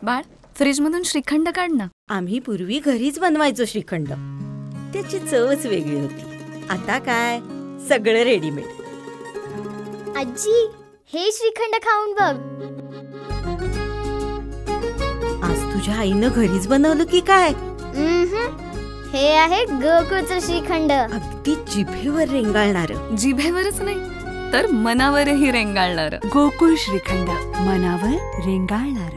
बाळ, fridge मधून श्रीखंड काढ ना. आम्ही पूर्वी घरीच बनवायचो श्रीखंड. त्याची चवच वेगळी होती. आता काय सगळं रेडीमेड. आजी, हे श्रीखंड खाऊन बघ. आज तुझ्या आईनं घरीच बनवलं की काय? हे आहे गोकुळचं श्रीखंड. अगदी जिभेवर रेंगाळणार. जिभेवरच नाही तर मनावरही रेंगाळणार. गोकुळ श्रीखंड, मनावर रेंगाळणार.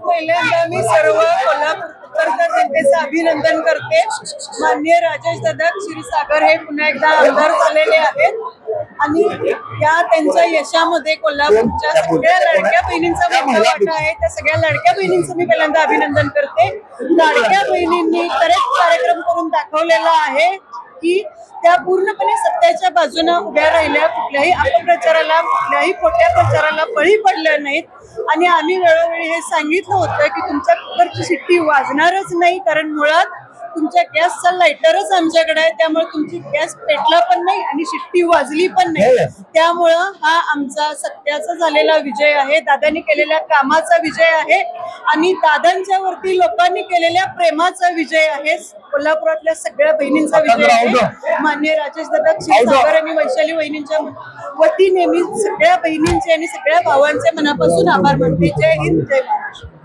पहिल्यांदा मी सर्व कोल्हापूरकर जनतेचं अभिनंदन करते. माननीय राजेश दादा क्षीरसागर हे पुन्हा एकदा आमदार झालेले आहेत आणि या त्यांच्या यशामध्ये कोल्हापूरच्या सगळ्या लाडक्या बहिणींचा मोठा वाटा आहे. त्या सगळ्या लाडक्या बहिणींचं मी पहिल्यांदा अभिनंदन करते. लाडक्या बहिणींनी बरेच कार्यक्रम करून दाखवलेला आहे की त्या पूर्णपणे सत्याच्या बाजूने उभ्या राहिल्या. कुठल्याही अपप्रचाराला, कुठल्याही खोट्या प्रचाराला बळी पडल्या नाहीत. आणि आम्ही वेळोवेळी हे सांगितलं होतं की तुमच्या कुकरची शिट्टी वाजणारच नाही, कारण मुळात तुमच्या गॅसचा लायटरच आमच्याकडे आहे. त्यामुळे तुमची गॅस पेटला पण नाही आणि शिट्टी वाजली पण नाही. त्यामुळं हा आमचा सत्याचा झालेला विजय आहे, दादांनी केलेल्या कामाचा विजय आहे आणि दादांच्या वरती लोकांनी केलेल्या प्रेमाचा विजय आहे. कोल्हापुरातल्या सगळ्या बहिणींचा विजय आहे. माननीय राजेश दादा क्षीरसागर आणि वैशाली वहिनींच्या वतीने मी सगळ्या बहिणींचे आणि सगळ्या भावांचे मनापासून आभार मानते. जय हिंद, जय महाराष्ट्र.